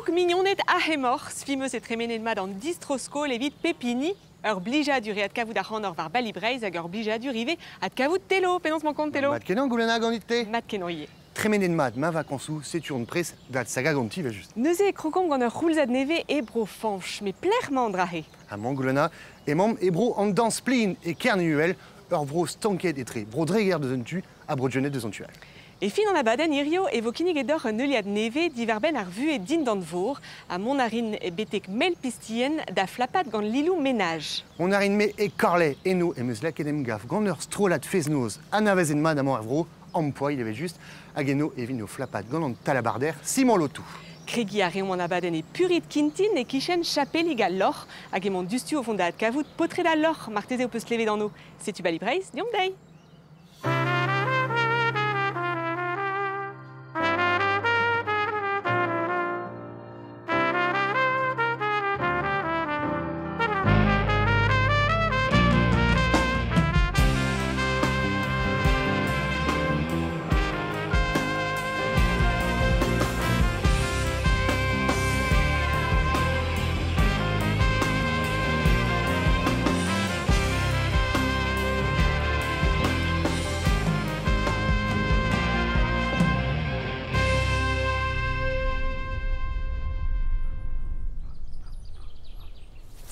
Brook mignonnet a hemor, sfimeux et tremenet mad en distrosko levit pepini, blija du at kavout a ran var balibreiz hag blija du rive at kavout telo, penons man kont telo. Mat kenan goulena gandite? Mat kenan ie. Tremenet mad, ma vakansou, seturn prez, dat saga ganti va just. Neuze krokom gant roulzad neve e bro fanch, mais plairement drahe. A mangoulena, e mam e bro an dans splin e kernuel, bro stanket etre, bro dreger de zontu, a bro dionet de zontual. Et fin en abaden irio evokinig edor un euliad neve diverben ar vu et din d'anvour, a monarin e betek melpistien da flapat gant lilou ménage. Monarin me e karle, eno e meus lakedem gaf, gant ur strolat feznoz, anavezen mad amant avro, empoa il avait juste, hag eno e vin o flapat gant an talabarder, Simon Lotou. Kregi a reom an abaden e purit kintin e kichen chapelig a lor, hag emant dustu o fond da kavout potred a lor, marteze o peus leve d'an no. Setu balibreiz, diom dei.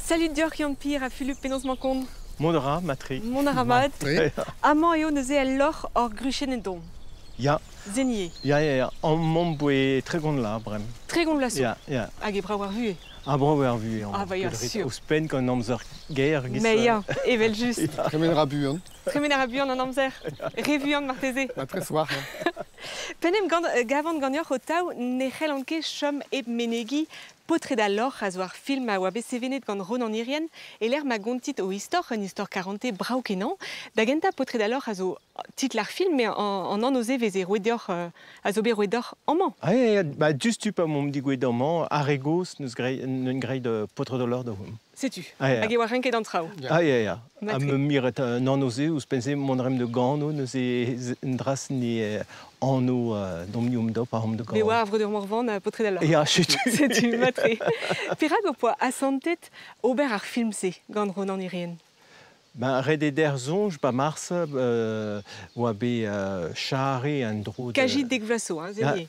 Salut Dior qui en pire a Philippe penons man kont. Monera, matri. Monaramad. Oui. Amant eo neuze el lor or gruchen en don. Ja, Zenier. ja. En mon boe très gond la brem. Très gond lasso. Ja. Hag e bra war vu. Ah bon, ouais, vu. Ah, bah, ja, sûr. Ouspen quand amzer guerre. Mais ja, evel just. Tremen rabuan. Tremen a rabuan an amzer. Revuan marteze. Très soir. Penem gavant gagnor o tau ne c'hellanke chom eb menegi potred a lor a zo ar film a oa besevenet gant ron an irien e l'er ma gontit o istor, un istor 40 brao kenan. Da genta potred a lor a zo tit l'ar film, mais en oze veze roedor a zo be roedor amant. Ah, ja, bah, just tu pas mon digwe dormant, aregos, nun grey de potre de l'or de hum. Sais-tu? Ah, ja. Hag e war renke d'an trao. Ah, ja. A Matri. me miret non osé, ou spense mon rem de gano, neuze ndras ni anno domnium do par hom de Be gano. oa avre ur morvan a potred a lor. Ja, sais-tu. Sais-tu, matre. Perag o poa asantet ober ar film se gant ron an irien. Ben, red eder zonj, ba mars, oa be chare an dro de... Kajit deg vlaso, hein, zenier.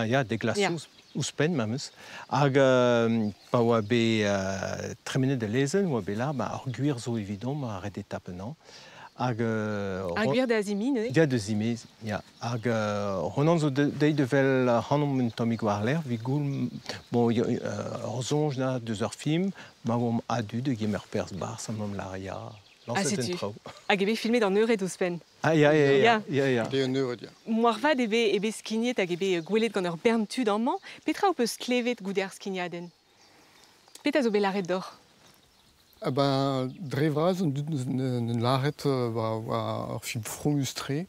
Ja, de glasos, ouspen, mameus. Hag, ba oa be tremenet de lezen, oa be la, ba ar gwir zo evidon, ma red etapenan. Hag... Ar gwir da azimi, ne? Ja, de zime, ja. Hag, ronan zo dei devel hanom un tomik war l'air, vi goul, bon, ar zonj na deus ur film, ma oam adu de gemer pers bar, samom l'aria. Ah, sais-tu? Hag ebe filmet d'an euret ouspen. Ah, ja. Des un euro, dia. Moarvad ebe skignet hag ebe gwelet gant ur berntud amant, petra o peus klevet goude ar skignaden. Pet a zo be laret d'or. Ah ben, drevraz, un laret ar film fromustre,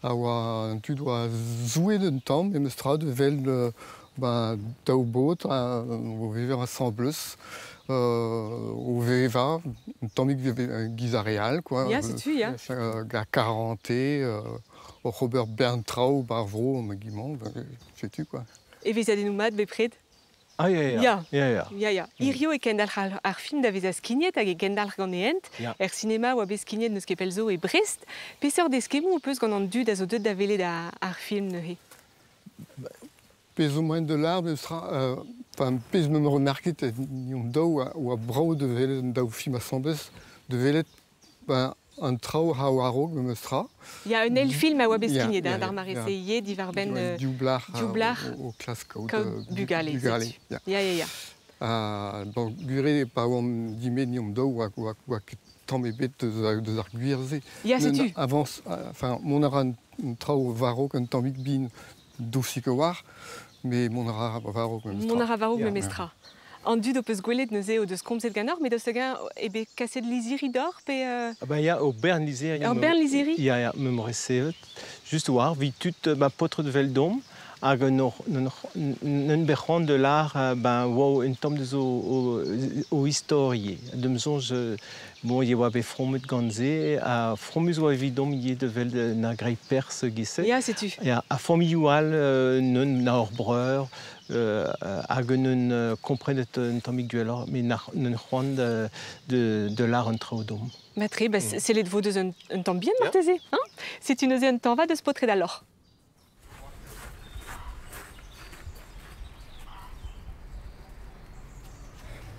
a oa tu doa zouet d'un tamm, e meus tra de vel daou bot, o vever assembleus, o veva, un tammik gizareal, quoi. Ja, sais-tu, ja. Ga 40, o Robert Berntrau, barvro, ma guimant, sais-tu, quoi. E vezadennou mat be pred? Ah, ja. Ja. Irio e kendalc'h ar film da vez a skignet hag e kendalc'h gant eent. Ja. Er cinema oa be skignet neus kepel zo e Brest. Peseur deskemou o peus gant an dud a zo deud da velet ar film neuze. Pez o moen de l'arbre, pez me remarket niom daou oa brao de velet daou film assembleus, de velet un trao ha oarog me meus tra. Ja, un el film a oa be Ja, skignet ja, d'ar marese divar ben Dioublard Dioublard au classe kaout bugale. Bugale. Ja. Donc gure pa oam dime niom daou oa ket tamm ebet deus ar gwirze. Ja, sais-tu? Avance, enfin, mon ara un trao varog un tammik bin dousik a war, mais mon ara varog me meus tra. Mon ara varog Ja. me mestra. An dud o peus gwelet neuze o deus komzet gant or, met deus gant ebe kaset liziri d'or pe... Ah, ben, ja, o bern lizeri. Ur bern lizeri? Ja, me moresevet. Just war, vi tut ma potre de vel dom, hag n'en bechant de l'art ben wow un tom de o historie de msonge bon je wa be fromet ganze a fromus wa evidom je de vel na grei perse gisse Ja, sais-tu. ja a familial non na orbreur hag non comprenet un tom iguelor mais na non de l'art en traudom. Matri, bah, c'est les deux un temps bien martésé. Hein? Si tu nous un temps va de se potrer d'alors.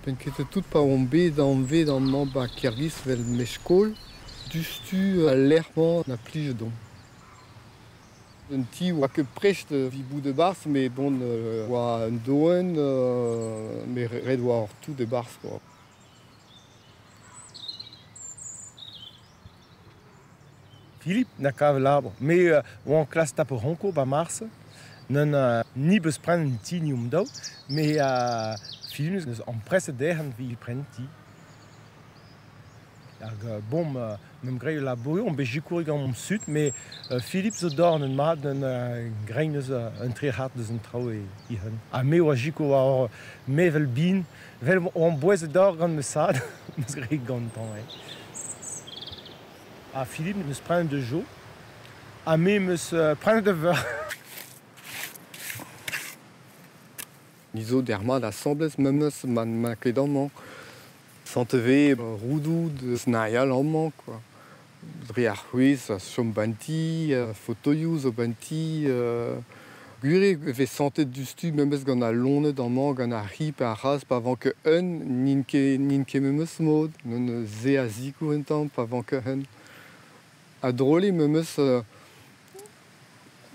Ben ket tout pa on bet an ve d'an man ba kergis vel meskol, dustu l'erman na plij don. Un ti oa ket prest vi bout de bars, mais bon, oa un doen, mais red oa or tout de bars, quoi. Philippe n'a qu'à l'arbre, mais en classe tape ronco ba mars, non ni beus prendre un ti ni d'eau, mais Philippe en presse d'air il prend ti. Bon, même gré la boue, on beji courir dans mon sud, mais Philippe se dorne en mat un graines un très hard de un trou et ihan. A me wa jico or me vel bin, vel on boise d'or gan me sad, me gré gantan. À Philippe me prend de jour, à me prend de verre. Nizo derma d'assemblées memes man kedanman. Santeve roudou de snaia l'amman, quoi. Driar huiz, chom banti, photoyouz o banti. Gure ve santet dustu memes gant a lonet d'amman, gant a rip a ras, pa avant que un, nin ke memes mod, non ze a zikou en temps, pa avant que un. A drole memes,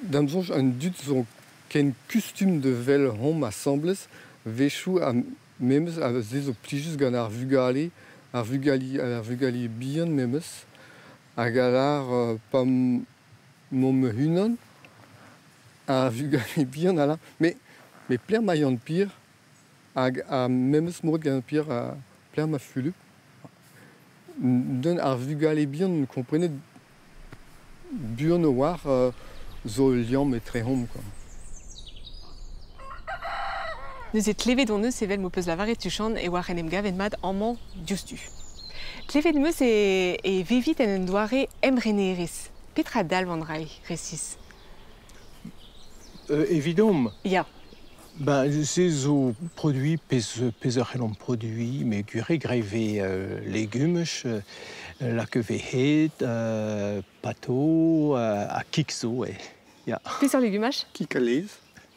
damzonj un dut zon ken custum de vel hom assemblées, vechou a memes a zez o plijus gant ar vugale bihan memes, hag a lar pa mom hunan, ar vugale bihan ala, me pler ma yann pir, hag a memes mod gant pir pler ma fulup. Den ar vugale bihan komprenet buan o war zo liam e tre hom, quoi. Nous et levé dans nous, c'est vel mo peus lavar et tuchan et war en emgav en mad en man justu. Levé de meus et vivit en doare emreneris. Petra dal vandrai, resis. Évidemment. Ja. Ben, c'est au produit, pèseur et l'on produit, mais guré grévé légumes, la quevehet, pâteau, à kikso, ouais. Ja. Pes sur légumages? Kikalez.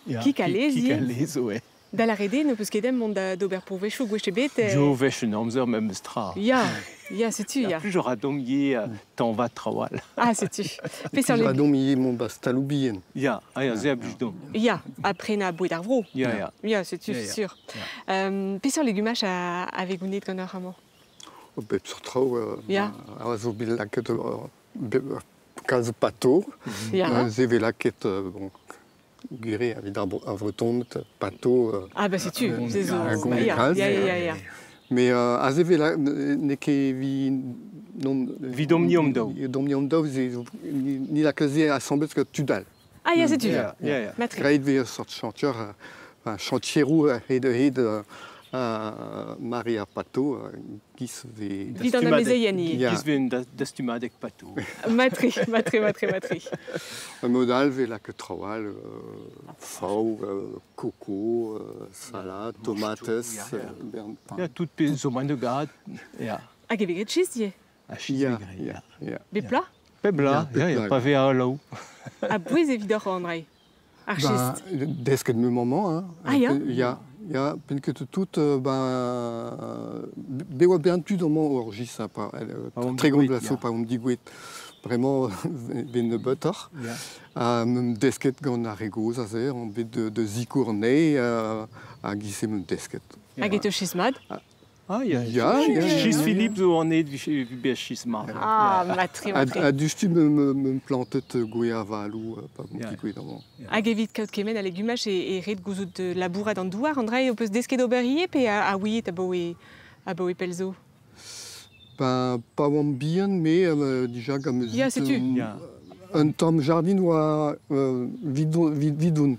Ja. Kikalez, ja. Kikalez, ouais. Da la rede, ne peus kedem mont d'ober pour vechou gweche bet. Jo vech un amzer même stra. Ja, ja, sais-tu, ja. Plus j'aurai domié t'en va trawal. Ah, sais-tu. Pes sur Pis légumages. radom ie mon bastaloubiyen. Ja, ja, sehr bujdo. Ja, après na bouet d'arvro. Ja, ja. Ja, sais-tu, Ja, ja. sûr. Pes sur légumages avec gounet gant ar amant. O bep sur trao, Ja. a zo bil laket kalz pato, Ja. ze ve laket, bon, gure a vid ar vretonnet, pato, Ah, bah, sais-tu, c'est zo. un gont Bah, ja, kalz. ja, ja, ja. Mais a ze ve ne ket vi... Vi domniom daou. Domniom daou, ni la kaze assemblez que tudal. Ah, ja, sais-tu. Ja, ja, ja. Matri. Graet ve sort chantier, chantierou hed Maria Pato, gis ve... Vid an amezeiani. Ja. Gis ven dastumadek patou. Matri, matri, matri, matri. Un modal ve la que trawal, fau, coco, salade, tomates, Ja, tout pez o man de gad. Ja. Hag evegret chist, ie. A chis ja, vegre, ja, ja. Be pla? Pebla, Ja, ja, pebla, ja, pa ve a lau. A bouez evidor an rai. Ar Ben, chist. desket me maman, hein. Ah, ja? Ja, pen ket tout, be oa bern tud an man or gis, pa, om tre gant digouet, glaso, ja. pa om digouet, vraiment, ben butter. Ja. Mem desket gant ar regoz a zer, an bet de zikournei, a gise mem desket. Hag eto chismad. Ah, ja. Ja, ja, Chis ja, Philippe zo an ed vi be chis ma. Ah, matri, matri. A dustu mem plantet gwe a valou, pa om Ja. digouet an man. Hag evit kaout kemen a légumages et red gouzout de labourat an douar. An rai o peus desket oberie pe a ouiet a boe pelzo. Ben, pas oam bihan, mais déjà gam Ja, sais-tu. Ja. un tamm jardin oa vidoun.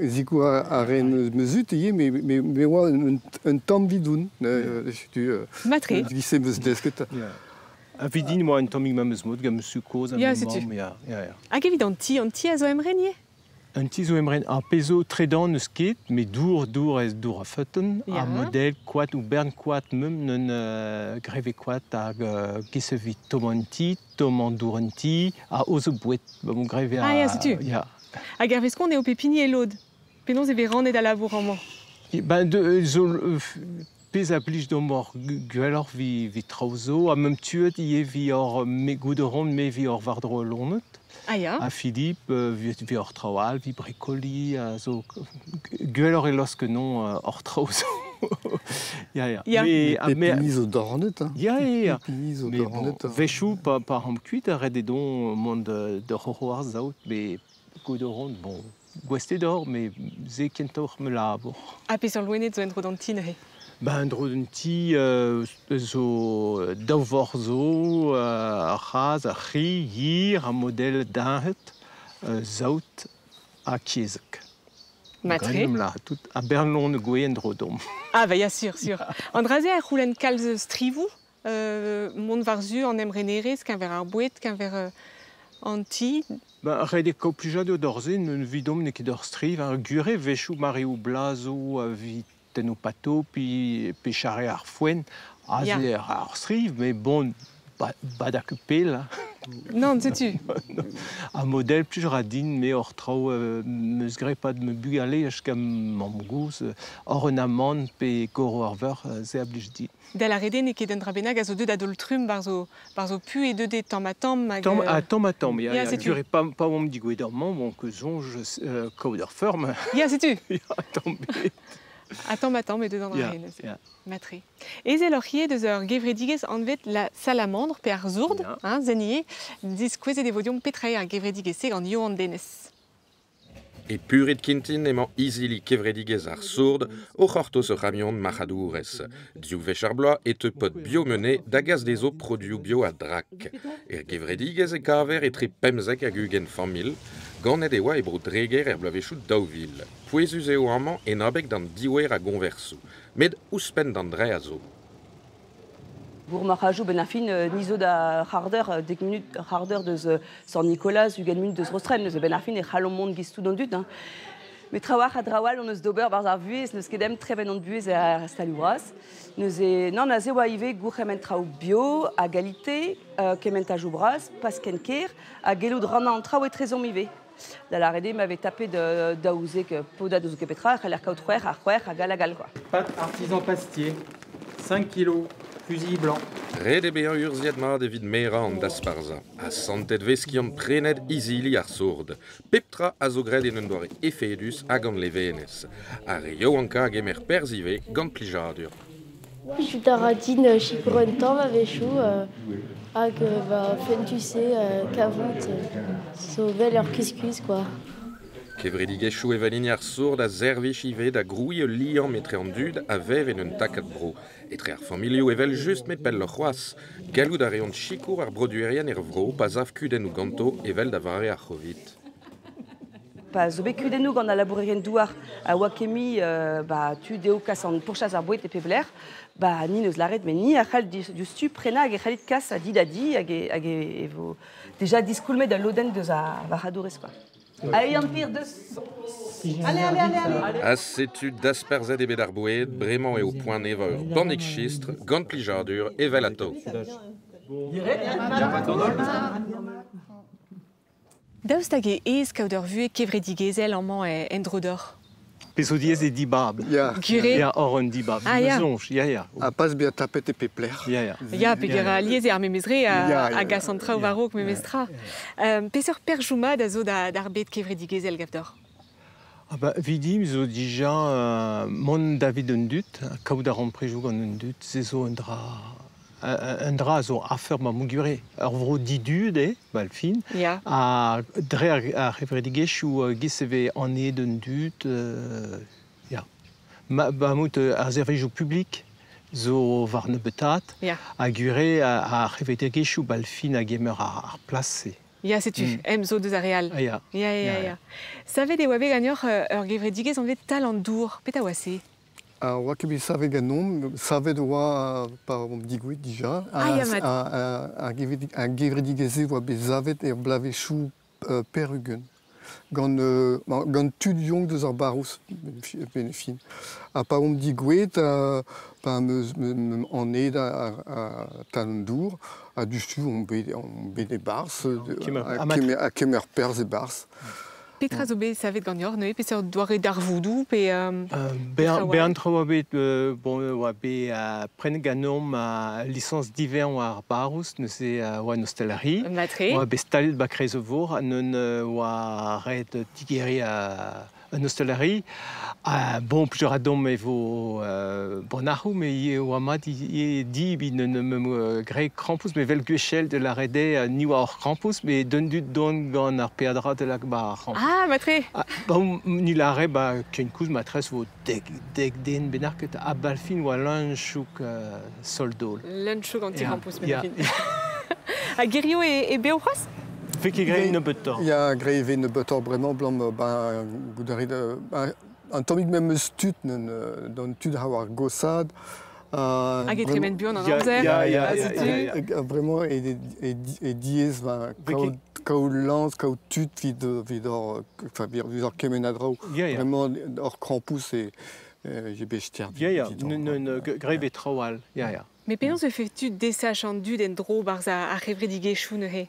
Zico a ren mezut, mais ouais, un temps bidoun. Matré. Qui s'est desket. A vidin moi un tomig ma meus mod gam sucrose Ja, c'est-tu. Hag evit an ti a zo emrenye? Un petit zo emren a peso tredan neus ket, mais dour ez dour a feuten, Ja. a model quat ou bern quat mem n'un greve quat hag gisevit tomanti, tomandouranti, a ozo bouet, mon greve a... Ah, ja, c'est-tu. Ja. Hag ar veskon eo pepini e lod. Penon e vez rannet a labour an man. Ben, zo pez a blij d'omor gwellor vi traozo, a mem tuet ie vi or me gouderon, me vi or vardro lonet. Ah ja? A Philippe, vi or traoal, vi bricoli, zo gwellor e losk non or traozo. Ja. Ja. Pepini zo dornet. Ja. Pepini zo Mais bon, dornet. vechou par am kuit a red edon mont de roar zaout, mais gouderon, bon, gweste d'or, mais ze kentor me labour. Ha pe sur loenet zo entro d'an tinre. Ben, dro d'un ti zo daouvor zo, raz, a chi, hir, a model dahet, zaout a kiezek. Matré. La, tout a Berlon gwen dro dom. Ah bah ja, sûr. An draze ar c'houlenn kalz strivou, mont varzu an emrenerez, qu'un ver ar bouet, qu'un ver an ti. Ben, red e koplijado d'orze, n'un vidom ne ket d'or striv, ar gure vechou mareo blazo, vit tenno pato, puis chare ar foen, a Ja. ze ar striv, mais bon, bad a là. Non, sais-tu? Un modèle plus radine, mais hors trao, me sgre pas de me bugale, jusqu'à mon goût, hors un amande, pe goro arver, c'est obligé dit. Dal ar reden e ket un drabenag a zo deud adoltrum bar zo pu e deud e tamm hag... Tom, Ja, il c'est tu. durait pas mon dit guédormant, bon, que zonge, coder ferme, Ja, sais-tu? tombé. Tamm e deud an Ja, renez. ja. Matré. Ez el hor deus ur gevredigez anvet la salamandre pe ar zourd, Ja. zennie, diz kwezet e vodiom petrae ar gevredigez seg an yo an denez. E purit kintin emañ izili kevredigez ar sourd o c'hortoz ur ramion machadourez. Diou vech ar bloaz e te pot bio-mené da gaz des o produioù bio a drak. Gevredigez e kaver e tre pemzek hag ugen famil, ganet e oa e bro dreger bloavechou daouvil. Pouezus eo amañ en abeg d'an diwer a gonversou, med ouspen d'an dre a zo. Bour marajou ben afin nizo da harder 10 minutes harder deus San Nicolas ugen minutes deus rostren neus ben afin e c'halom mont gistou d'an dud. Mais trawar a drawal on eus d'ober bar ar vuez neus kedem treven an buez a stalubras. Neus e non a ze oa ive gour kemen trao bio a galité kemen ta joubras pas ken ker a gelou drana an trao e trezom ive. Da la rede m'avait tapé de daouzek poda deus kepetra a l'air kautrouer a galagal quoi. Pâte artisan pastier, 5 kilos, fusil blanc. Red e bezañ urziet mat evit mera an dasparza. A santet veski an prenet izili ar sourd. Peptra a zo gred en un doare efedus hag an levenez. A rio anka hag emer perzive gant plijadur. Chut a radin chipur un tamm a vechou hag fentuse kavout so vel ur couscous quoi. Kevredigezhou e valign ar sourd a zervich ive da grouille liant metre an dud a vev en un takat bro. Etre ar familio evel just met pel leur c'hoaz. Galloud a reont chikour ar broduerien vro, pas av kuden ou ganto evel da vare ar c'hovit. Pas zo bet kudennoù gant a labourerien douar a oa kemi tu deo kas an pourchaz ar bouet e pebler, ni neus laret, mais ni a c'hall du stu prena hag e c'hallit kas a di hag e vo deja diskoulmet da loden deus a varadourez quoi. Allez, en pire, allez. A setu dasperzet ebet ar boued, bremañ eo point neva ur bannig chistre, gant plijadur evel ato. Daoust hag e ez kaout ur vue kevredigezel an man en drodor. Peso diez e dibab. Ya. Gure. Ja, or un dibab. Ah, ja. Zonge, ja. A pas be a tapet e pepler. Ja. Ya, pe ger a liez e ar memezre Ja, a gas an traoù varok memestra. Pesur perjouma da zo d'ar bet kevredigezel gavdor. Ah bah, vidim zo dija mon David un dut, kaout ar an prejoù gant un dut, se zo un dra zo afer ma mougure. Ur vro didud bal fin. Ya. A dre ar revredigezhou giseve an e d'un dut, ya. Ba mout ar zervejou publik zo var nebetat, Ya. a gure a revredigezhou bal fin a gemer ar place. Ja, sais-tu, Emzo de Zareal. Ja. Ja. Savez des wabe gagnor gevredigez on vet talent dour, peta wase. Oa ket bet savet ganon, savet oa par digouet dija. A gevredigeze oa bet savet blavechou perugen. Gant tud yong deus ar barous benefin. A pa digouet an ed a talent dour, a dustu on bet des bars, a kemer perz e bars. Petra zo bet savet gagnor, ne peser doare d'arvoudou, pe... Bean traoa bet, oa bet pren ganom ma licence d'hiver war barous, neuze oa nostalari. Matre. Oa bet stalet bakrez o vor, non oa red digeri a nostalari. Bon, plusieurs adom evo bonahou, mais ie oa mat ie di ne grey krampus, mais vel guechel de la rede ni oa or krampus, mais don gant ar peadra de la bar. Ah, matre. Bon, ni la re, ken kouz matres vo deg den benarket a balfin oa lanchouk soldol. Lanchouk anti-krampus, benefin. A gerio e beopras? Fek e grey ne betor. Ya grey ve ne betor bremañ blant goudarit an tammig même stut don tud a war gossad. Hag e tremen buan an amzer. Ya. Vraiment e diez kao lans, kao tut vid or kemenadro. Vraiment or krampus e je bestiar. Ya, grey ve traoal. Ya. Mais penaos e fetu desachan dud en dro barz a revredigezhou neuze.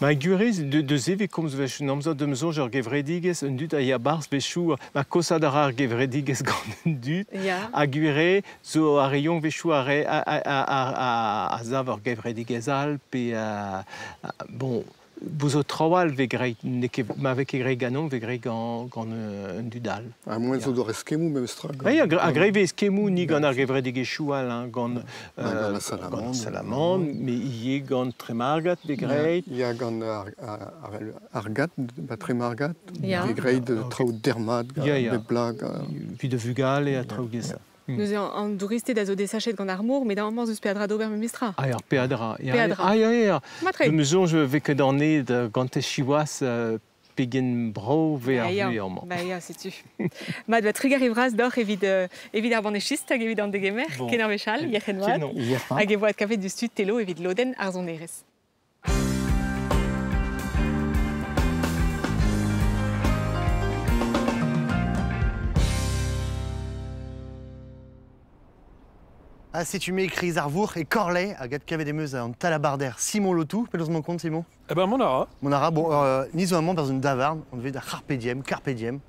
Ma gurez de zeve komz vech namzo de mzo ur gevredigez un dud a ya barz vechou ma kosad ar gevredigez gant un dud a gure zo a reion vechou a zav ur gevredigez al pe bon bozo traoal ve grey ma vek e grey ganon ve grey gant un dudal. A moins zo d'or eskemou même stra. A grey ve eskemou ni gant ar gevredigez choual gant salamande, mais ie gant tremargat ve grey. Ya gant argat, tremargat, ve grey de trao dermat, ve blag. Puis de vugal et a trao geza. Nous an douriste da zo desachet gant ar mour, mais da amor eus peadra d'ober memestra. Ah, ar peadra. Peadra. Ya. Matre. De mezo je veket an ed gant e chiwas pegen bro ve ar vu an. Ba ya, sais-tu. Mad va trigar evraz d'or evit ar banechist hag evit an degemer, ken ar vechal, yechen oad, hag evoat kavet du stud telo evit loden ar zon erez. Ah, si tu m'écris Arvour et Corlay, à Gat Kavet des Meuses en Talabarder, Simon Lotou, pelos mon compte, Simon? Eh ben, Monara. Monara, bon, nizo amant dans une davarne, on devait dire Carpe diem. Carpe diem.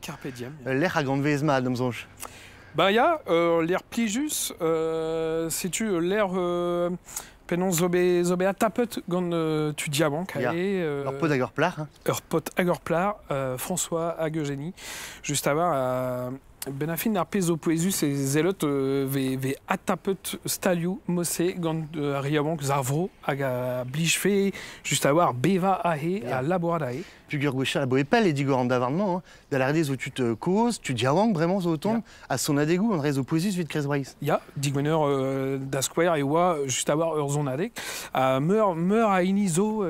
L'air à grande vezma, domzonge. Ben, ya, l'air plijus, c'est-tu l'air. Penon zobe a tapet gant tu diamant kae. Leur pot agor plar. Leur pot agor plar, François hag Eugénie. Juste avant, benafin ar pez o poezus e zelot ve atapet stalioù mosse gant riamant zarvro hag a blijfe just a war beva ahe a laborat ahe. Pugur gwechal a bo epel e digor an davarnement, da la redez o tu te cause, tu diawang vraiment zo autant, a son adegou an rez o poezus vid krez breiz. Ya, digmeneur da square e oa just a war ur zon adeg, meur a ini zo,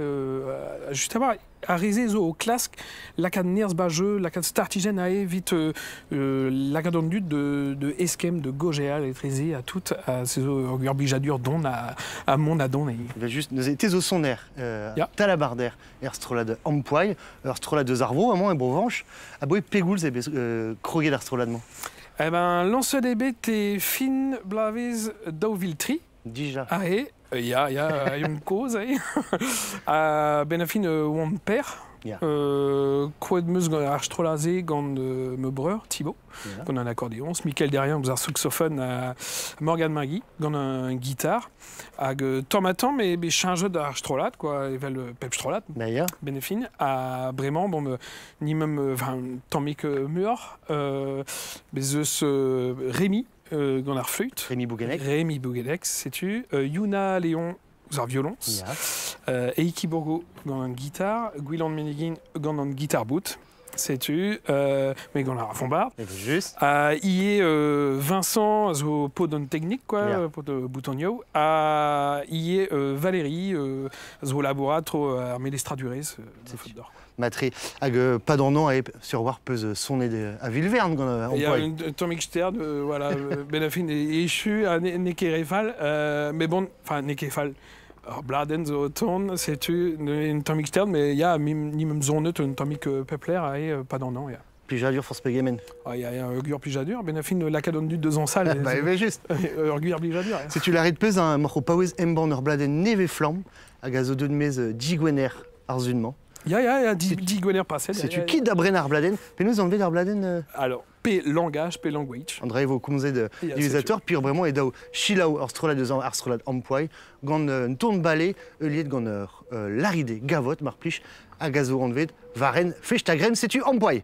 just a war a reze zo o klask lakad nerzh ba jeu, lakad startigen ae vit lakad an dud de eskem, de gogéal et treze a tout, se zo ur blijadur don a mont a don e. Il va juste, nous étions au son air, Talabarder, Erstrola Ampoy, Erstrola de Zarvo, à moins un bon vanche, à boy Pegouls et Kroguet d'Erstroladement. Eh ben, lance des bêtes et fin blavez d'Auviltri. Déjà. Ah, et ya une cause, benafin oan père. Quoi de meus gant ar strolaze gant me breur, Thibaut, gant un accordéon, Michael derrière gant ar saxophone Morgan Magui, gant un guitare, hag tomatan mais change d'ar strolat, quoi, evel pep strolat, benefin, a bremañ, bon, ni même, tammik mur, bezeus Rémi, gant ar flûte. Rémi Bouguenec. Rémi Bouguenec, sais-tu. Yuna Léon, ar violons. Eiki Borgo, gant un guitare. Gwiland Menegin, gant un guitare boot. sais-tu, mais on a Fombard. Juste. Il est Vincent, zo podon technique, quoi, pod boutonio. Il est Valérie, zo laborato armé d'estradurez, c'est d'or. Matri, pas d'en sur voir peuse son à Villeverne. Il y a un Tomic Stern, voilà, Benafin est échu à Nekerefal, mais bon, enfin Nekerefal. Bladen zo ton, sais-tu, un Tomic Stern, mais il y a ni même zone un Tomic Pepler et pas d'en an. Pijadur force Pegamen. Il y a un Urgur Pijadur, Benafin la cadonne du 2 ans sale. Bah, mais juste. Urgur Pijadur. Si tu l'arrêtes peuse, un morceau Pawez Mban Bladen neve flamme, à gazo de mes Digwener arzunement. Il y a 10 Digwener passés. Si tu quittes d'Abrenar Bladen, puis nous enlever d'Arbladen. Alors, P langage, P language. André vos kumze de utilisateur, puis vraiment et dao Chilao Arstrola 2 ans Arstrola Ampoy, gant une tourne balai, lié de gant laride Gavot Marplich, à gazo enlevé, Varen, Fechtagrem, sais-tu Ampoy.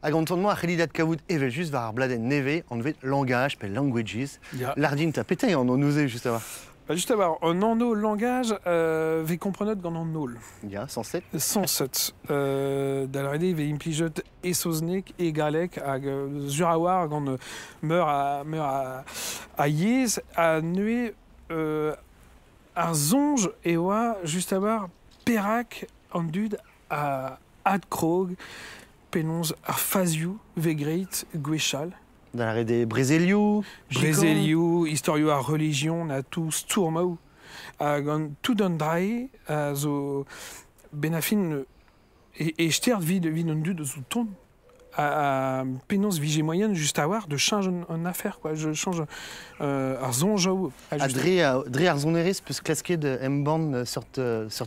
Agantonnement a chelidat kavout evel juste var bladen neve en vet langage, pel languages. Lardin t'a pété en osé juste avant. Juste avoir un anno langage, ve comprenot gant an nol. Ya, 107. 107. D'alrede ve impliget e soznek e galek hag sur a war gant meur a yez a nue ar zonj e oa just avoir perak an dud a ad krog penons ar fazioù vegreit gwechal. Dans la des Brésilio, Brésilio, historio ar religion, na tout stourmao. Gant tout an drae, zo benafin et stert vid un dud zo ton. Penons vigé moyenne juste à voir de change en affaire quoi. Je change ar zonjao. Dre ar zoneris peus klasket M-band sur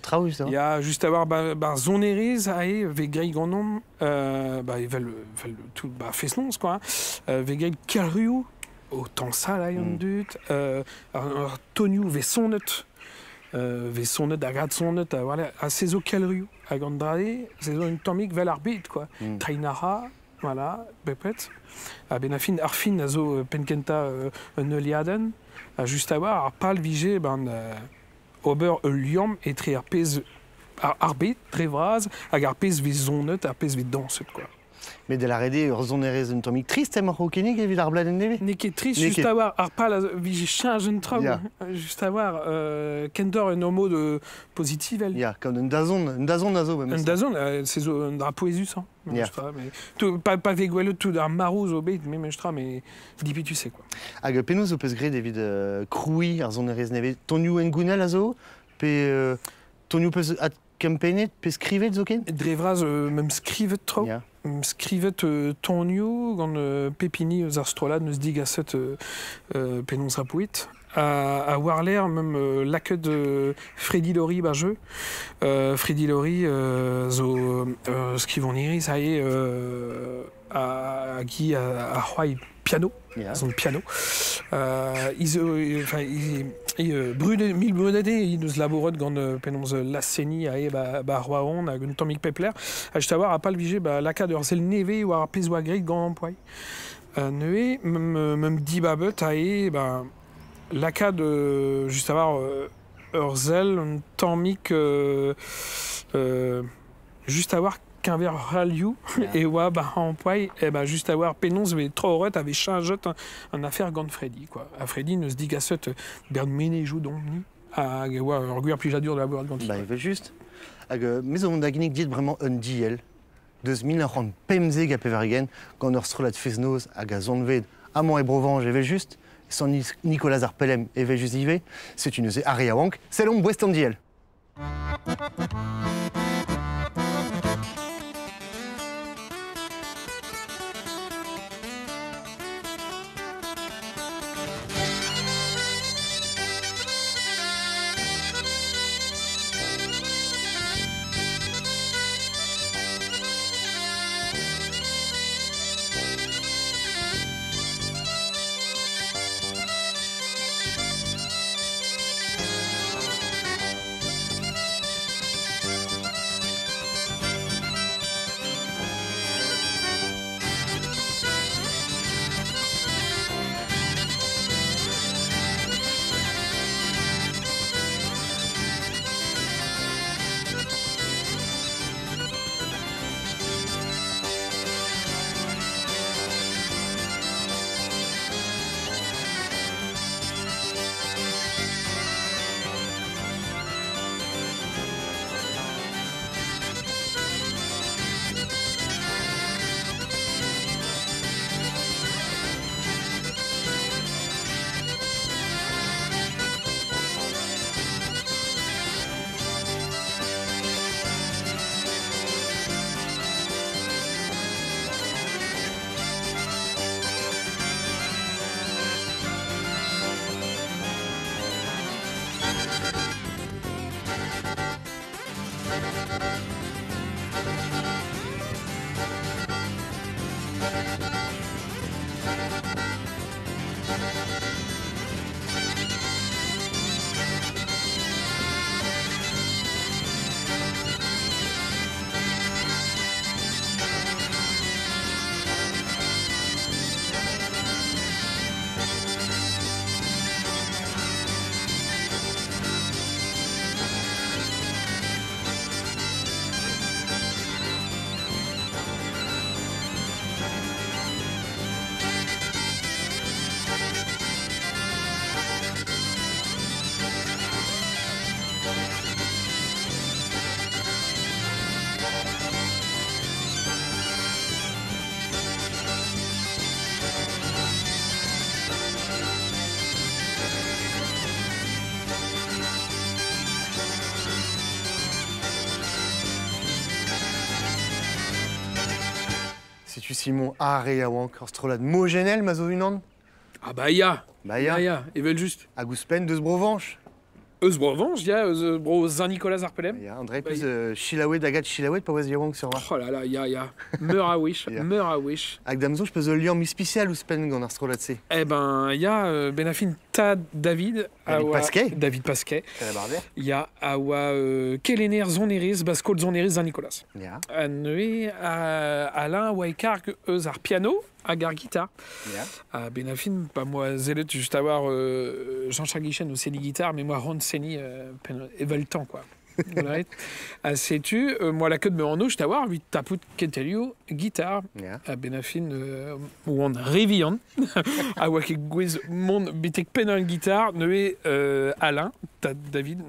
trao il y a juste à voir zoneris ae vegrei ganon ils veulent tout fesnons quoi. Vegrei kalriou autant ça là yon dut ar toniou ve sonnet agad sonnet voilà à ces au kalriou à gandrade c'est une tomique vel arbit quoi. Trainara voilà, bepet. A benafin arfin a zo penkenta un euliaden. A just a war ar pal vije ober liom et tre ar pez arbet, tre vraz, hag ar pez vez zonet, ar pez vez danset, quoi. Mais de la rede ur zonerez un tomik trist em ar hokenig evit ar bladen neve? Neket trist, just a war ar pal vije chanj un trau. Just a war kendor un homo de positivel. Ya, comme un dazon a zo. Un dazon, c'est zo un dra poesus, hein. Pas vegwellet tout ar marou zo bet, mais mais dipitu c'est quoi. Hag penaos o peus gret evit kroui ar zonerez neve. Tonioù en gounel a zo? Pe tonioù peus at kempenet pe skrivet zo ken? Drevraz même skrivet trop. Skrivet tonioù gant pepini eus ar strollad neus digaset penons rapouit. À Warler, même laket de Freddy Laurie jeu. Freddy Laurie, ce qu'ils vont dire, ça y est, à qui à Hawaii piano, son piano. Mille brunade, ils nous laborent gant penons la scénie à Roaon, à un Tomic Pepler. À juste avoir à pas le viger, laket de Zel neve ou à pesoa grec gant emploi. Neué, même dit babet, l'acad juste avoir Urzel, un tomic juste avoir qu'un verre raliou et ouais en poil et juste avoir penons mais trop heureux avait changé un affaire gant Freddy quoi. À Freddy ne se dit gasset bern ménéjou donc ni à ouais orgueil plus jadur de la boire gant. Il veut juste mais on a gagné dit vraiment un diel 2000 rand pemze gapevergen quand on reçoit la fesnos à gazonved à mon ebrovan j'avais juste sans Nicolas Arpelem et Vejusive, c'est une Aria Wank, c'est l'ombre Westandiel. tu Simon, Aré à Wank, Orstrolad, Mogenel, Mazovinan? Ah bah ya. Bah ya. Ils veulent juste. Aguspen, Deus Brovanche. Eusbrevanche, il y a Saint-Nicolas Arpelem. Il y a André plus Chilaouet, Dagat Chilaouet, pas Waz Yawank sur. Oh là là, il y a. Meur à wish, meur à wish. Avec Damzo, je peux le lien mi-spécial ou Spen, Gant Orstrolad, c'est. Eh ben, il y a Benafin Tad David. Pasquet. David Pasquet. Il y a Awa Kelener Zoneris, Bascol Zoneris Saint-Nicolas. Anne Alain Waikarg Eusar Piano. Agar guitare. Benafin, pas moi zélet juste avoir Jean-Charles Guichen ou Célie guitare, mais moi Ron Seni et le temps quoi. Sais-tu, moi la queue de me en eau, je t'avoir 8 tapout Kentelio guitare. Benafin ou on révillon. À Waki Gwiz mon bitek penan guitare, neué Alain, David,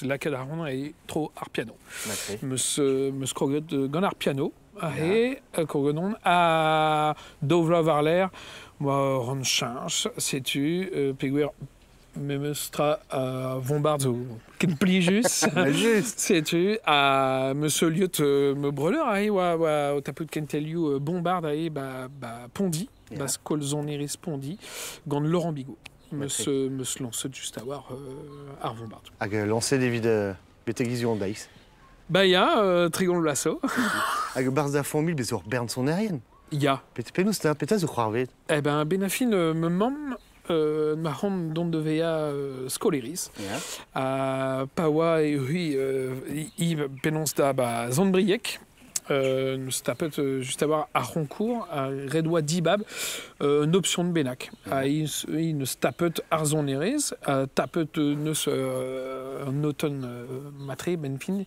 la queue d'Aron est trop art piano. Me scrogot de art piano. Et Corgonon à Dovla Varler, moi Ron Change, sais-tu, Péguer Memestra à Vombardo, Kenplijus, sais-tu, à Monsieur Liot me brûler, et au tapu de Kenteliu Bombard, et Pondi, parce qu'Olzon Eris Pondi, Gand Laurent Bigot, me se lance juste à voir à Vombardo. À lancer des vides Bétégision d'Aix. Bah, il y a Trigon Lasso. Avec Barza Formule, mais sur Berne son aérienne. Il y a. Peut-être c'était peut-être de croire. Eh ben, Benafin me mom ma home don de vea Scoleris. Pawa et oui, Yves Penons da Zandbriek. Nous tapet juste avoir à Roncourt, à Redwa Dibab, une option de Benac. Il nous tapet Arzon Eres, tapet nous un automne matré, Benfin.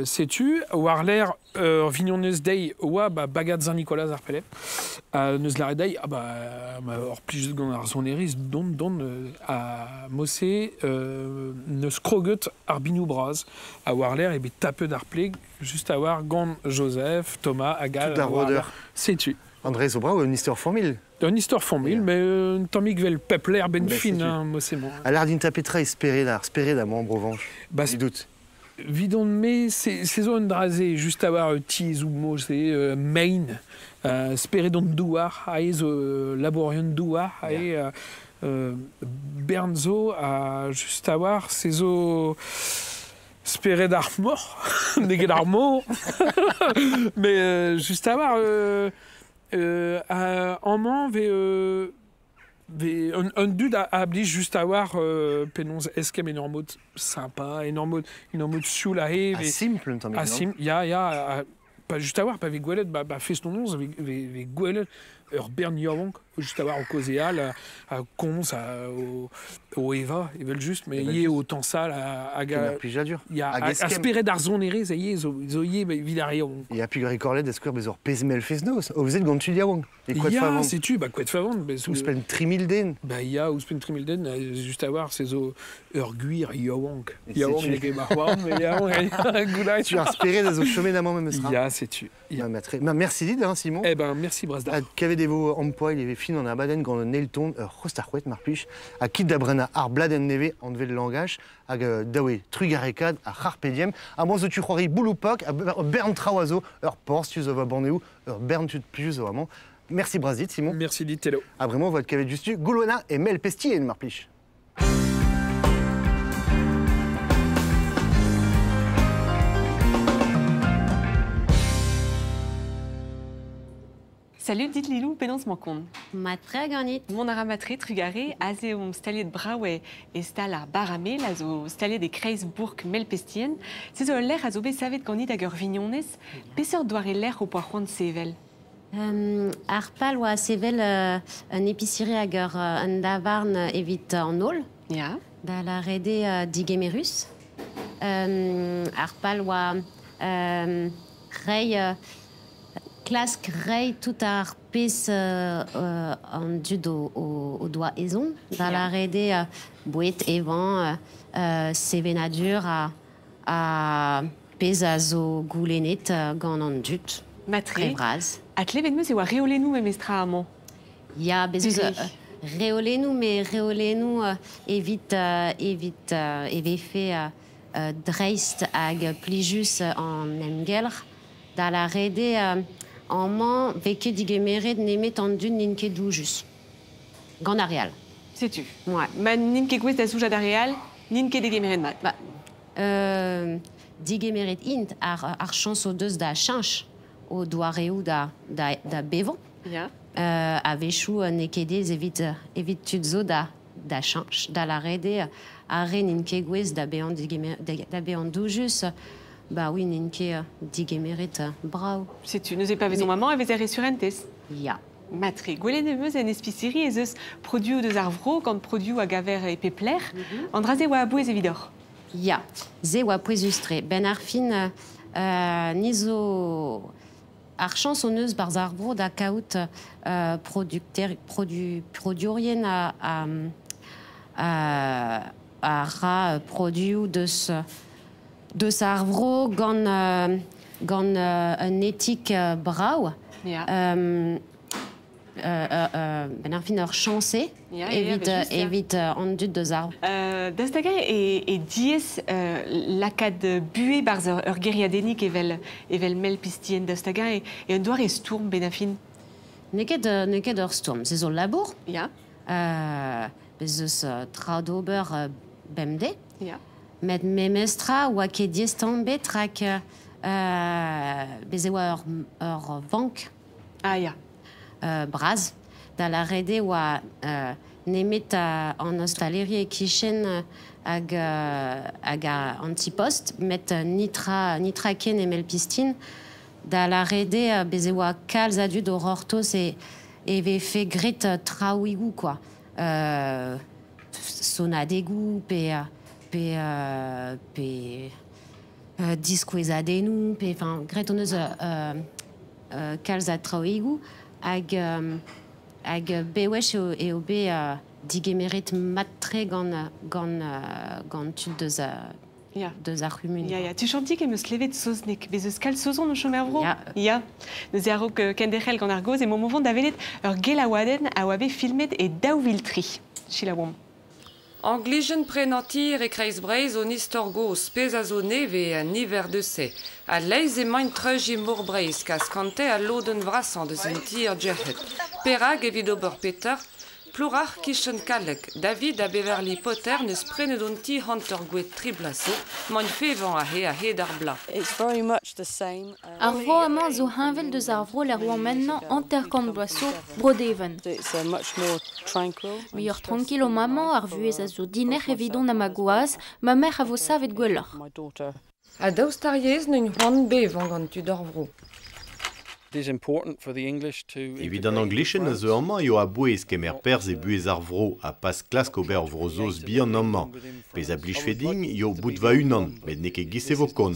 Sais-tu, Warler, Vignonnes Day, Oua, Bagat Saint-Nicolas Arpelep, nous la Day, or plus de Arzon Eres, don, à Mossé, nous scrogut Arbinou Braz, à Warler, et tapet d'Arpleg, juste à voir Joseph, Thomas, Agal, sais-tu. André Zobra ou une histoire formule. Une histoire formule, mais un tomique vel pepler ben fin, moi c'est bon. À l'art d'interpréter espérer d'un membre revanche. Bah, doute. Vidon mais c'est zone drasé juste avoir tease ou mot c'est main, espérer dans douar, aïe laborion douar, aïe Bernzo à juste avoir ces eaux. Spéré d'armor, négué d'armor, mais juste à voir, en main, un dude à abli juste à voir, penons esquem énorme sympa, énorme sous la haie. Simple, t'en mets. Simple, y a, pas juste à voir, pas avec Gouelet, fait son nom, avec Gouelet. Bern Yawonk, juste à voir au Coséal, à Cons, au Eva, ils veulent juste, mais il y a autant ça, il y a aspiré d'Arzon Erez, il y a Zoye, Villarreal. Il y a plus Corlet, d'Esquer, mais Pesmel Fesnos, vous êtes Gontul Yawonk. Il y a, sais-tu, quoi de favant. Ouspen Trimilden. Il y a Ouspen Trimilden, juste à voir, c'est Guir Yawonk. Yawonk, il est marrant, mais Yawonk, tu as inspiré des chemins d'amant même. Il y a, sais-tu. Merci Lyd, Simon. Eh ben, merci Brasda. Devo emploi, il avait fin en abaden quand Nelton, Rostarquet, Marpuch, à Kid d'Abrena, Arbladen Neve, en devait le langage, à Dawe, Trugarekad, à Harpediem, à moi, tu croirais Bouloupak, à Bern Traoiseau, Pors, tu vas Bornéo, Bern, tu plus vraiment. Merci Brasit, Simon. Merci Litello. Ah, vraiment, votre cavet juste, Goulouana et Mel Pestier, Marpuch. Salut, dites Lilou, pénance mancon. Matre ganit. Mon aramatre trugaré, azéum stalier de Braoué et stala baramé, lazo stalier des Kreisbourg melpestien. C'est l'air azobé savet ganit à Vignones, pesseur doire l'air au poiron de Sével. Arpal ou à Sével, un épicerie à gueule, un davarn évite en ol. Ya. Dans la rédé d'Igemerus. Arpal ou à Rey. Classe Rey tout à arpes en dude au doigt aison. Dans la rédé Bouet Evan, Sévenadur à Pesazo Goulenet, Ganon Dut. Matré. Braz. Atle ben c'est wa réolez-nous même estraamant. Ya besoin réolez-nous mais réolez-nous évite fait dreist ag plijus en emgelr. Dans la rédé en man, veke digemeret nemet an dun ninke doujus. Gant areal. Sais-tu? Ouais. Ma ninke gwez da souja d'areal, ninke degemeret mat. Bah, digemeret int ar chans o deus da chanch o doareo da bevon. Ya. A vechou nekedez evit tutzo da chanch, da la rede a re ninke gwez da bean doujus. Bah oui, ninke digemeret brau. Sais-tu, nous ai pas maison maman, avait ressurentes. Ya. Matre, gwelen emeus en espicierie ez eus produit deus ar vro gant produit a gaver e pepler, andraze oa abouez evidor. Ya, ze oa poezustre. Ben ar fin nizo ar chans on eus barz ar vro da kaout produorien a ra produit deus ar vro gant un etik brau. Ya. Ben ar fin ur chansé, evit an dud deus ar. Dastaga e diez lakad bue barz ur geriadenik evel mel pistien dastaga e un doar e stourm ben a fin. Neket ur stourm, se zo labour. Ya. Bez eus traoù d'ober bemde. Ya. Met memestra oa ket diez tambet rak bez oa ur vank. Ah ya. Braz, da la rede oa nemet an ostaleri e kichen hag antipost, met nitra ken e melpistin, da la rede bez oa kalz a dud o rortos e ve fe gret traouigou, quoi. Sonadegou, pe diskouezadenou, pe, enfin, gret on eus kalz a traouigou, hag bewech eo be digemeret matre gant tud deus ar rumun. Ya. Tu chantik emeus levet soznek, bez eus kal sozon o chomer vro? Ya. Neus e arok kenderel gant ar goz e momovon da velet ur gelaouaden a oa be filmet e daou viltri. Chila oam. Anglijen prenantir e kreiz breiz on istor goz pez a zo neve a niver de se. A leiz e maint treuj e mour breiz kas kante a loden vrasan deus un tir djehet. Perag evit ober Peter, plourar kichen kalek. David a Beverly Potter neus prenedon ti hanter gwet triblaso, maint fevan a he d'ar bla. Ar vro amañ zo hinvel deus ar vro ler oan mennan anterkant bloaso brodeven. Mi ur tranquil o maman ar vuez a zo diner evidon na ma goaz, ma mère a vo savet gwellor. A daoustariez n'un c'hoant bevan gant tud ar vro. Evit an Anglichen a zo amañ eo a bouez kemer perz e buez ar vro a pas klask ober vrozos bi an amañ. Pez a blij feding eo bout va unan, met ne ket gise vo kon.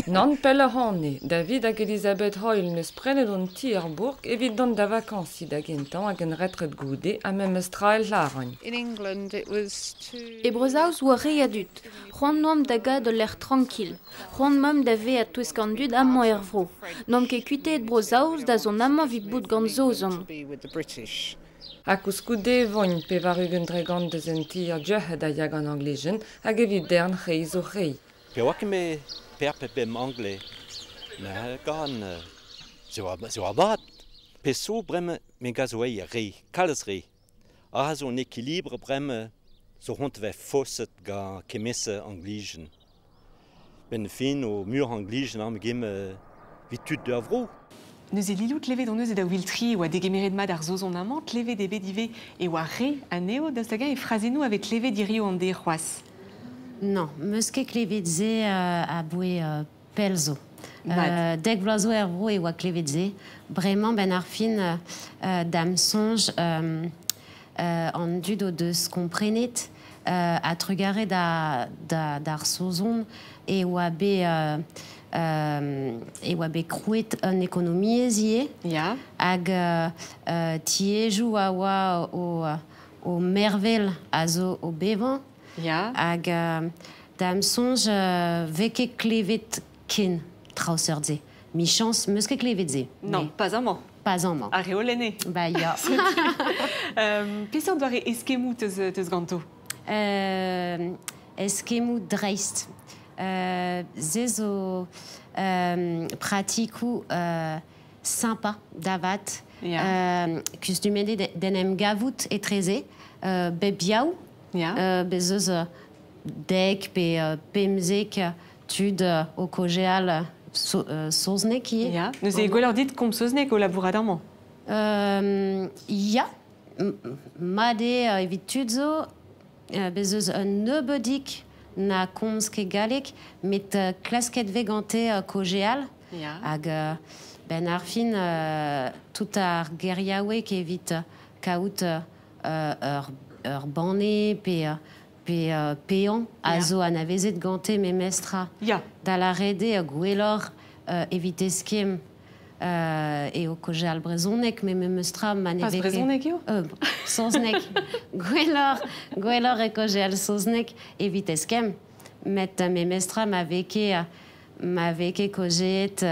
Nan pel a c'hanne, David hag Elizabeth Hoyle neus prenedon ti ar bourg evit dan da vakansi da gentan hag en retret goude a mem eus trael laragn. E breuzaouz oa re a dud. C'hoant noam da gad l'er tranquil. C'hoant mam da ve a toueskant dud amañ er vro. Noam ket kuiteet breuzaouz da zon amañ vit bout gant zozon. Ha kousgoude voin pe var ugen dregant deus en tir djehet a yag an Anglijen hag evit dern reiz o rei. Pe oa ket me perpe bem angle, na gan zo a vat. Pe so bremme me gazoei a rei, kalz rei. A zo an ekilibre bremme zo hont ve fosset ga kemesse Anglijen. Ben fin o mur Anglijen am gem vit tud de avro. Neus e lilout levet on eus e daou viltri oa degemeret mad ar zozon amant, levet e bedive e oa re aneo daostaga e frazenou avet levet dirio an de c'hoaz. Non, meus ket klevet ze a boe pelzo. Dek vlazo er vro e oa klevet ze. Bremañ ben ar fin dam sonj an dud o deus komprenet a trugare d'ar zozon e oa be krouet an ekonomiez ie. Ya. Hag tiejou a oa o mervel a zo o bevan. Ya. Hag dam sonj veke klevet ken traouseur ze. Mi chans meus ket klevet ze. Non, pas amañ. Pas amañ. A reolene. Ba ya. Peseurt doare eskemou teus ganto? Eskemou dreist. Ze zo pratikou sympa d'avat. Custumé d'enem gavout et trezé, bebiaou, bezeus dek pe pemzek tud au cogéal soznek. Nous avons leur dit comme soznek au laboratoire. Made evitudzo, bezeus nebedik na komske galek, met klasket vegante cogéal, hag ben arfin tout ar geriaoué evit kaout ur banne pe pean a zo an avezet gante me mestra da la rede gwellor evit eskem e o cogéal brezonek me mestra maneveke... Pas brezonek yo? Soznek. Gwellor e cogéal soznek evit eskem met me mestra ma veke cogéet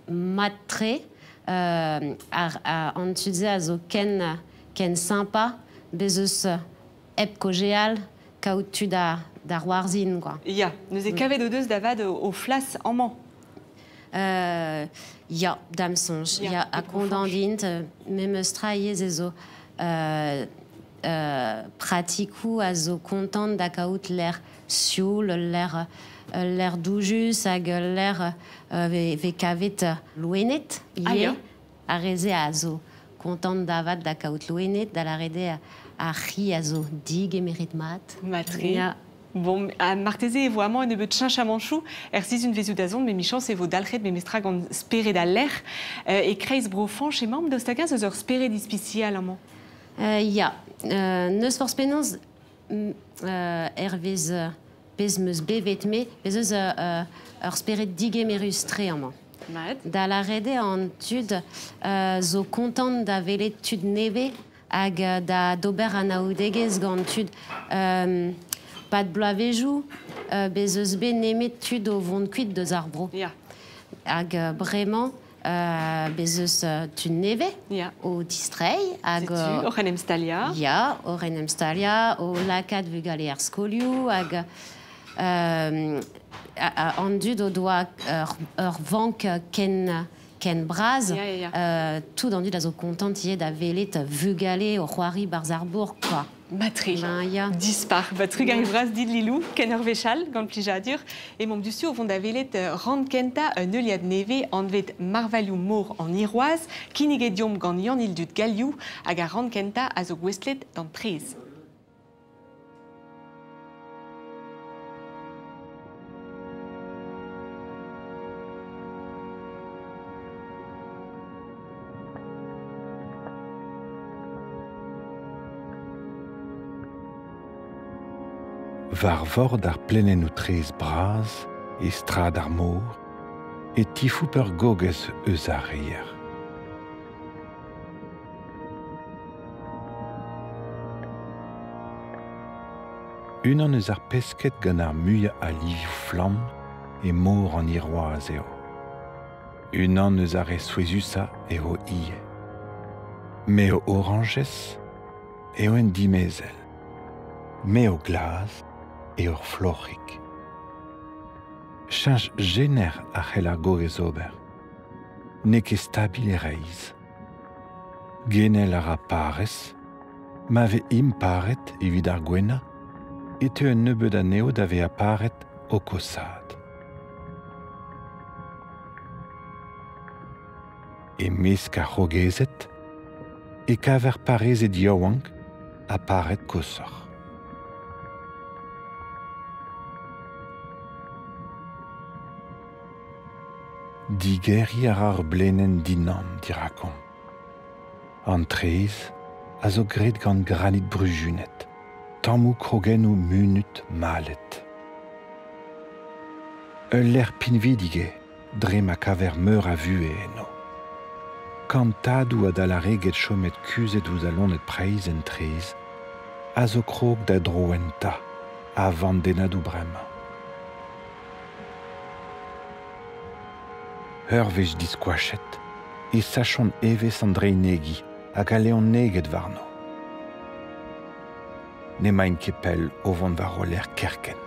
matre an tudze a zo ken sympa bezeus ep cogéal kaout tu da warzin, quoi. Nous avons kavet deus d'avad au flas en man. Dam sonj. A kondandint, me meustra yez ezo pratikou a zo kontant da kaout l'air sioul, l'air doujus hag l'air ve kavet louenet. A reze a zo kontant d'avad da kaout louenet, da la rede a ri a zo dig emerit mat. Matri. Bon, à Martézé, vraiment, une petite chinche à manchou, R6 une vésu d'azon, mais mi-chance, et vos dalred, mais mestrag en spéré d'aller, et kreis brofan, chez membre d'Ostaga, ce heures spéré d'ispicial, amant. Neus force pénance, Hervez, pezmeus bevetme, pezmeus spéré digé mérustré, amant. Da la rede en tud, zo content d'avelet tud neve, hag da dober anaoudegez gant tud, pas de blavéjou, bezeus be nemet tud au vont kuit de zarbro. Hag vraiment, bezeus tud neve, au distrei, hag... Au renem stalia. Au renem stalia, au lacat vugale ar skoliou, hag... en dud au doigt ur vank ken braz, tout dans dud a zo content da velet vugale au roari barzarbourg, quoi. Matri, dispar. Batru garibras dit Lilou, Kenner Véchal, gant plijadur, et mon dusu au fond d'avelet rand kenta un euliad neve envet marvaliou mour en iroise, kinigedium gant yanil dud galiou, hag a rand kenta a zo gwestlet dans prise. Var vord ar plenen o trez braz, e strad ar mor, e tifou peur gogez eus ar reier. Unan eus ar pesket gant ar muia a liviou flam e mor an iroaz eo. Unan eus ar e souezusa eo ie. Me o orangez eo en dimezel. Me o glaz eo florrik. Chanj gener a c'hell ar gogez ober. Ne ket stabil e reiz. Genel ar a parez, ma ve im paret evit ar gwena, et te un nebeud aneo da ve a paret o kosad. E mesk a c'hogezet, e kaver parez e diaouank a paret kosor. Digeri ar blenen dinam, dirakon. An trez, a zo gret gant granit brujunet, tammou krogen o munut malet. L'air pinvidige, dre ma kaver meur a vue eno. Kantadou a da la reget chomet kuzet ouz alon et preiz en trez, a zo krog da droenta, a vandenadou bremañ. Ur vez diskoachet, e sachon evez an dreinegi hag a leon neget varno. Ne main kepel o vant var o l'air kerken.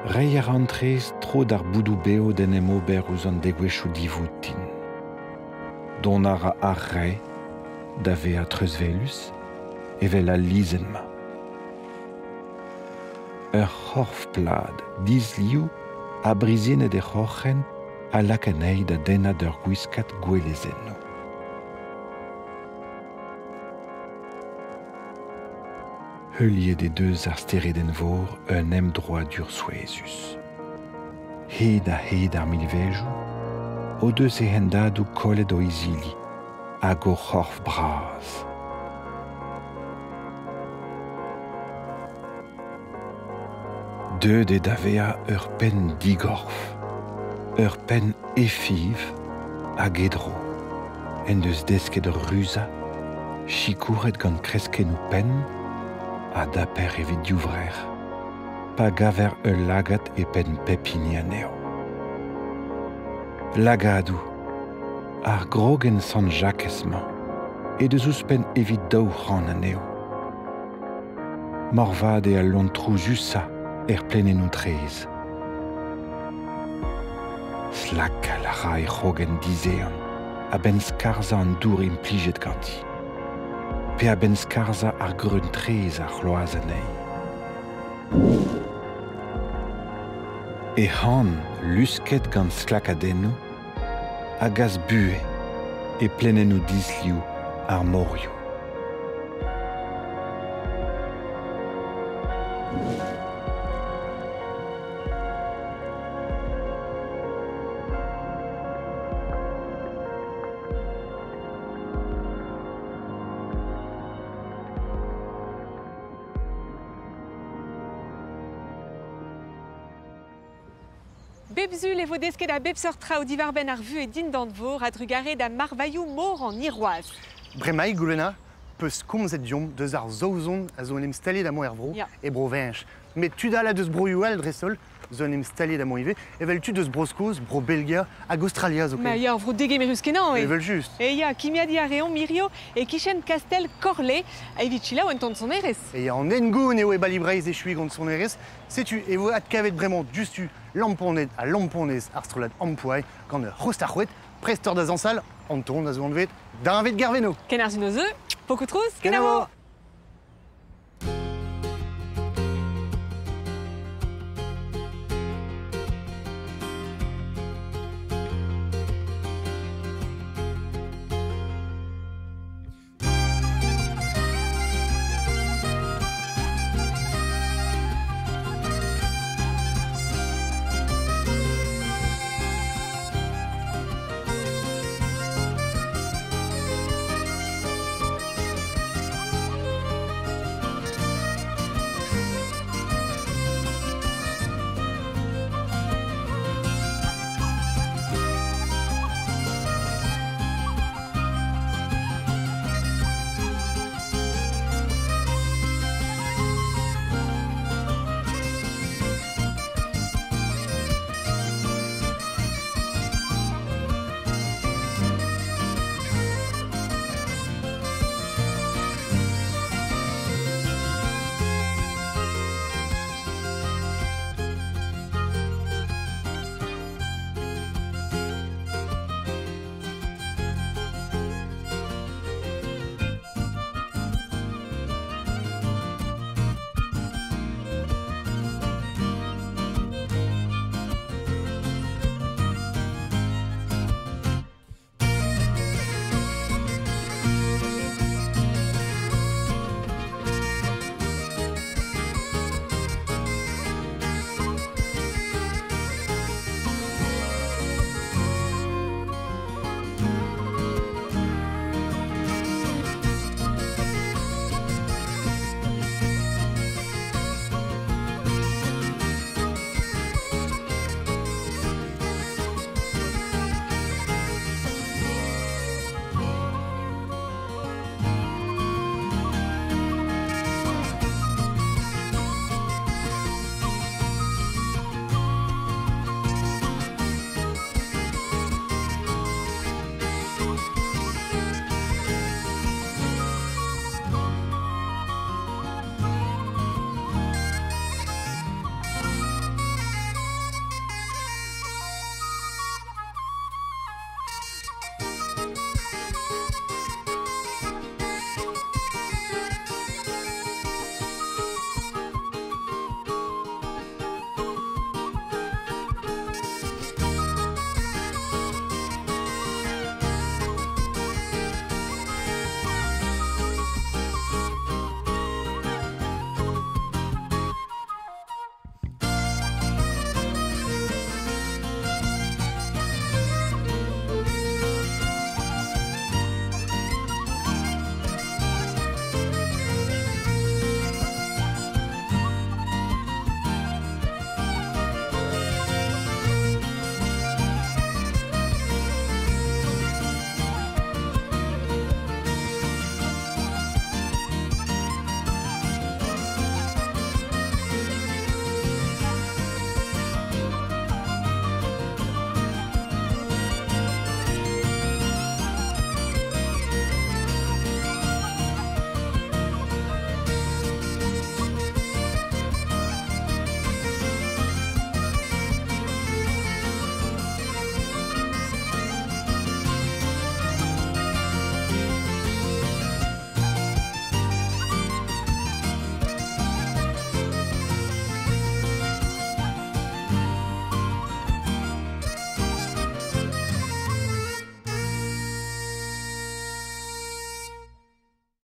Reier antrez tro d'ar boudou beo den em ober ouz an degwechou divoutin. Don ara ar re, da ve a treuzvelus, evel a lizen ma. Ur c'horfplad, dizliou, a brizinet e c'horchen a lakanei da denad ur gwiskat gwelezenno. Heuliet e deus ar steredenn vor un em droit dur souezus. Hed ar milvejou, o deus e hendadou kollet o izili, hag o c'horf braz. Deud e davea ur pen digorf, ur pen efiv hag edro, en deus desket ur ruza, chikouret gant kreskennou pen, a daper evit diouvrer, pa gaver ur lagat e pen pepini aneo. Lagadou, ar grogen san jakesman, e deus ouz pen evit daou c'han aneo. Morvad e al lontrou jusa plenenou trez. Slak la ra e c'hogen dizean, a ben skarza an dour implijet ganti. Pe a ben skarza ar grun trez ar c'hloaz anei. E c'han lusket gant sklakadennou, a gaz bue e plenenou dizliou ar morio. Bebzul e vo desket a bebseur trao divarben ar vu e din d'an vor a drugare da marvaillou mor en iroaz. Bremaï goulena, peus komzet diom deus ar zaouzon a zo en em stallet da mo ervro e bro vench. Met tu da la deus broioù al dresol, zo en em stallet da mo ive, evel tu deus broskoz, bro Belgia hag Australia zo ket. Ma ya vro degemerus kenan, Evel just. E ya kimiadi a reon mirio e kichen kastel korle a evit chila oan tont son erez. E ya an engoun eo e balibreiz e chui gant son erez, setu e vo at kavet bremañ justu lamponet a lamponez ar strolad ampouai gant ur c'hostac'houet prestor da zansal an ton da zo an vet da un vet garveno. Ken ar zunoz eo, pokout trouz, ken a vo.